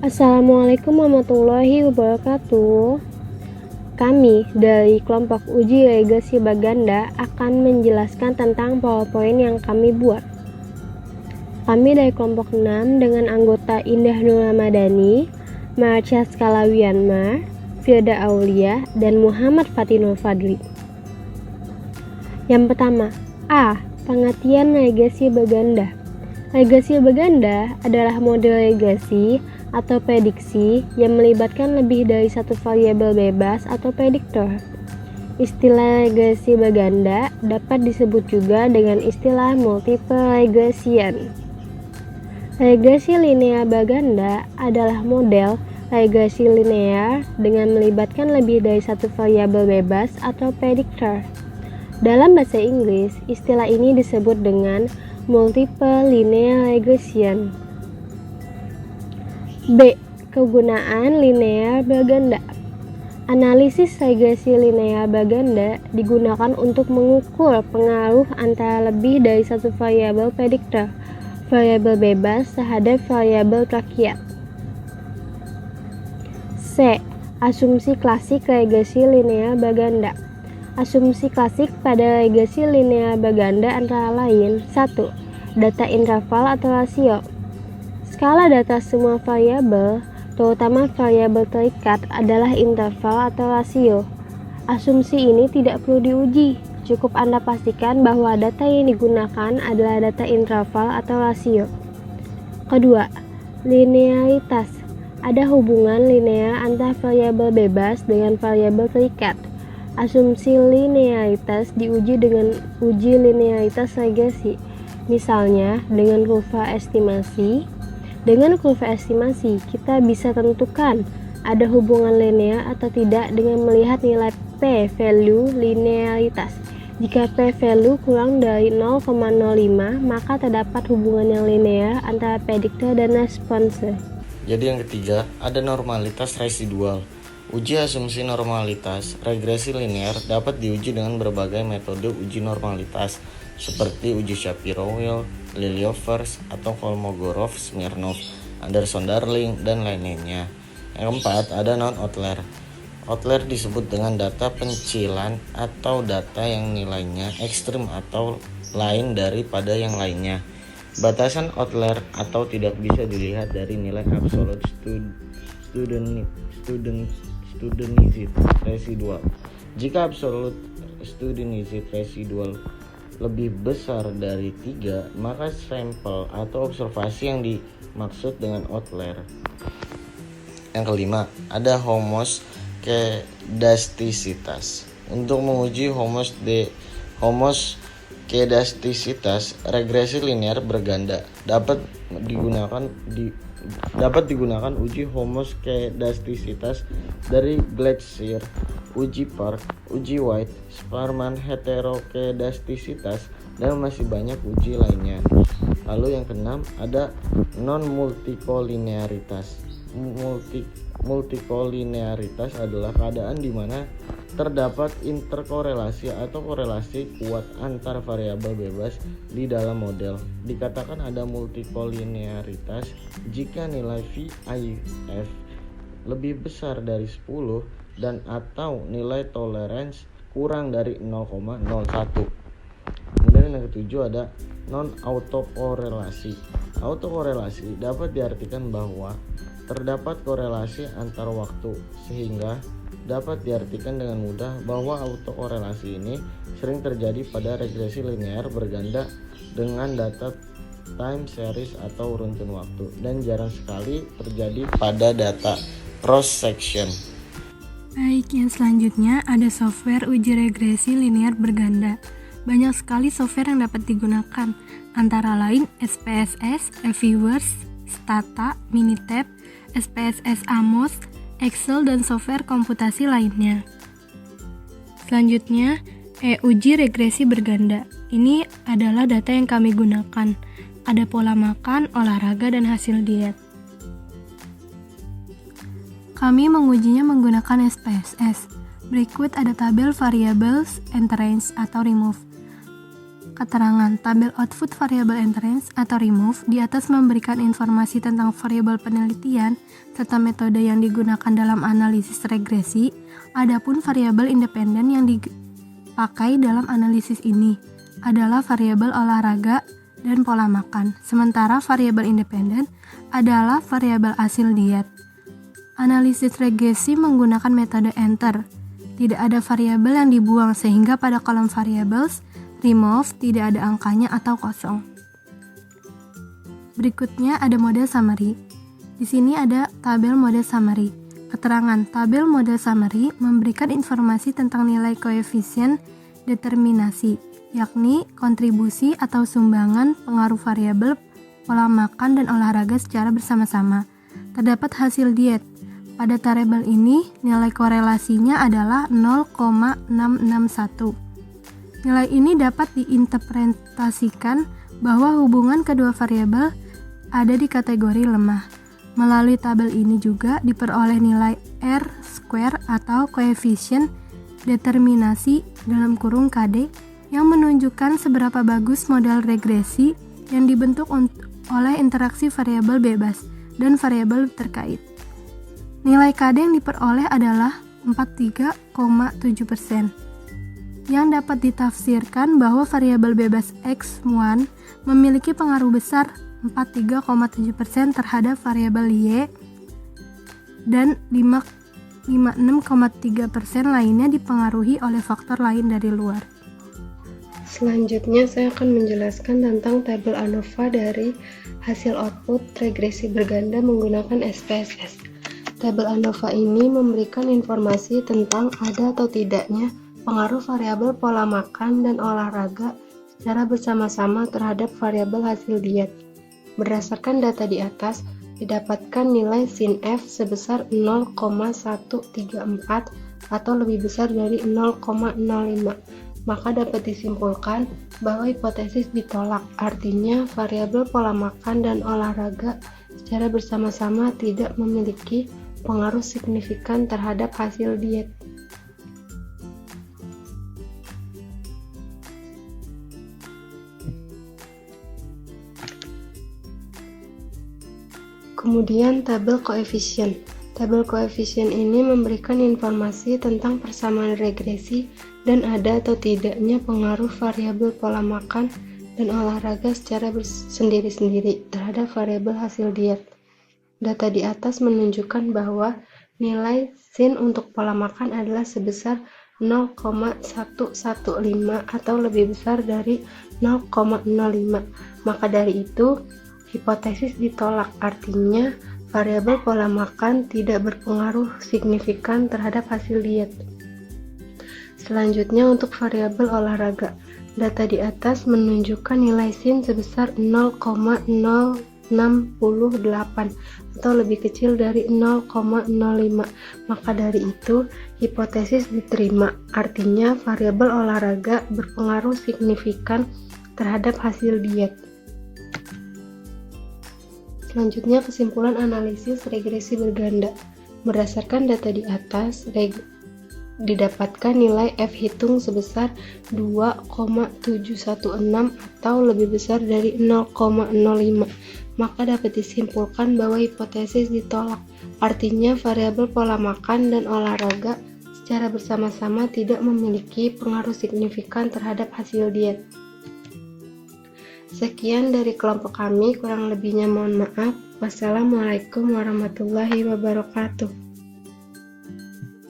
Assalamualaikum warahmatullahi wabarakatuh. Kami dari kelompok uji legasi Baganda akan menjelaskan tentang PowerPoint yang kami buat. Kami dari kelompok 6 dengan anggota Indah Nur Ramadhani, Marcia Skalawianmar, Firda Aulia, dan Muhammad Fatinul Fadli. Yang pertama, A. Pengertian legasi Baganda. Legasi Baganda adalah model legasi atau prediksi yang melibatkan lebih dari satu variabel bebas atau prediktor. Istilah legasi Baganda dapat disebut juga dengan istilah multiple regression. Regresi linear Baganda adalah model regresi linear dengan melibatkan lebih dari satu variabel bebas atau prediktor. Dalam bahasa Inggris, istilah ini disebut dengan multiple linear regression. B. Kegunaan linear Baganda. Analisis regresi linear Baganda digunakan untuk mengukur pengaruh antara lebih dari satu variabel prediktor, variabel bebas terhadap variabel rakiat. C. Asumsi klasik regresi linear Baganda. Asumsi klasik pada regresi linear Baganda antara lain: 1. Data interval atau rasio. Skala data semua variabel, terutama variabel terikat, adalah interval atau rasio. Asumsi ini tidak perlu diuji, cukup Anda pastikan bahwa data yang digunakan adalah data interval atau rasio. Kedua, linearitas. Ada hubungan linear antara variabel bebas dengan variabel terikat. Asumsi linearitas diuji dengan uji linearitas regresi, misalnya dengan kurva estimasi. Dengan kurva estimasi, kita bisa tentukan ada hubungan linear atau tidak dengan melihat nilai p-value linearitas. Jika p-value kurang dari 0,05, maka terdapat hubungan yang linear antara prediktor dan response. Jadi yang ketiga, ada normalitas residual. Uji asumsi normalitas regresi linear dapat diuji dengan berbagai metode uji normalitas seperti uji Shapiro-Wilk, Lillievers, atau Kolmogorov-Smirnov, Anderson-Darling, dan lainnya. Yang keempat, ada non-outlier. Outlier disebut dengan data pencilan atau data yang nilainya ekstrim atau lain daripada yang lainnya. Batasan outlier atau tidak bisa dilihat dari nilai absolute studenicity residual. Jika absolute studenicity residual lebih besar dari 3, maka sampel atau observasi yang dimaksud dengan outlier. Yang kelima, ada homoskedastisitas. Untuk menguji homoskedastisitas regresi linear berganda dapat digunakan uji homoskedastisitas dari Gleiser, uji Park, uji White, Sparman heterokedastisitas, dan masih banyak uji lainnya. Lalu yang keenam, ada non-multikolinearitas. Multikolinearitas adalah keadaan di mana terdapat interkorelasi atau korelasi kuat antar variabel bebas di dalam model. Dikatakan ada multikolinearitas jika nilai VIF lebih besar dari 10 dan atau nilai tolerance kurang dari 0,01. Kemudian yang ketujuh ada non-autokorelasi. Autokorelasi dapat diartikan bahwa terdapat korelasi antar waktu, sehingga dapat diartikan dengan mudah bahwa autokorelasi ini sering terjadi pada regresi linear berganda dengan data time series atau runtun waktu, dan jarang sekali terjadi pada data cross section. Baik, yang selanjutnya ada software uji regresi linear berganda. Banyak sekali software yang dapat digunakan, antara lain SPSS, Eviverse, Stata, Minitab, SPSS Amos, Excel, dan software komputasi lainnya. Selanjutnya, uji regresi berganda. Ini adalah data yang kami gunakan. Ada pola makan, olahraga, dan hasil diet. Kami mengujinya menggunakan SPSS. Berikut ada tabel variables and range atau remove. Keterangan tabel output variable entrance atau remove di atas memberikan informasi tentang variabel penelitian serta metode yang digunakan dalam analisis regresi. Adapun variabel independen yang dipakai dalam analisis ini adalah variabel olahraga dan pola makan, sementara variabel independen adalah variabel hasil diet. Analisis regresi menggunakan metode enter. Tidak ada variabel yang dibuang sehingga pada kolom variables remove tidak ada angkanya atau kosong. Berikutnya ada model summary. Di sini ada tabel model summary. Keterangan tabel model summary memberikan informasi tentang nilai koefisien determinasi, yakni kontribusi atau sumbangan pengaruh variabel pola makan dan olahraga secara bersama-sama. Terdapat hasil diet. Pada tabel ini, nilai korelasinya adalah 0,661. Nilai ini dapat diinterpretasikan bahwa hubungan kedua variabel ada di kategori lemah. Melalui tabel ini juga diperoleh nilai R-square atau koefisien determinasi (KD) yang menunjukkan seberapa bagus model regresi yang dibentuk oleh interaksi variabel bebas dan variabel terkait. Nilai KD yang diperoleh adalah 43,7%. Yang dapat ditafsirkan bahwa variabel bebas X1 memiliki pengaruh besar 43,7% terhadap variabel Y dan 56,3% lainnya dipengaruhi oleh faktor lain dari luar. Selanjutnya saya akan menjelaskan tentang tabel ANOVA dari hasil output regresi berganda menggunakan SPSS. Tabel ANOVA ini memberikan informasi tentang ada atau tidaknya pengaruh variabel pola makan dan olahraga secara bersama-sama terhadap variabel hasil diet. Berdasarkan data di atas, didapatkan nilai sin F sebesar 0,134 atau lebih besar dari 0,05. Maka dapat disimpulkan bahwa hipotesis ditolak, artinya variabel pola makan dan olahraga secara bersama-sama tidak memiliki pengaruh signifikan terhadap hasil diet. Kemudian tabel koefisien. Tabel koefisien ini memberikan informasi tentang persamaan regresi dan ada atau tidaknya pengaruh variabel pola makan dan olahraga secara sendiri-sendiri terhadap variabel hasil diet. Data di atas menunjukkan bahwa nilai sin untuk pola makan adalah sebesar 0,115 atau lebih besar dari 0,05. Maka dari itu, hipotesis ditolak, artinya variabel pola makan tidak berpengaruh signifikan terhadap hasil diet. Selanjutnya untuk variabel olahraga, data di atas menunjukkan nilai sin sebesar 0,068 atau lebih kecil dari 0,05. Maka dari itu, hipotesis diterima, artinya variabel olahraga berpengaruh signifikan terhadap hasil diet. Selanjutnya kesimpulan analisis regresi berganda. Berdasarkan data di atas, didapatkan nilai F hitung sebesar 2,716 atau lebih besar dari 0,05. Maka dapat disimpulkan bahwa hipotesis ditolak, artinya variabel pola makan dan olahraga secara bersama-sama tidak memiliki pengaruh signifikan terhadap hasil diet. Sekian dari kelompok kami, kurang lebihnya mohon maaf. Wassalamualaikum warahmatullahi wabarakatuh.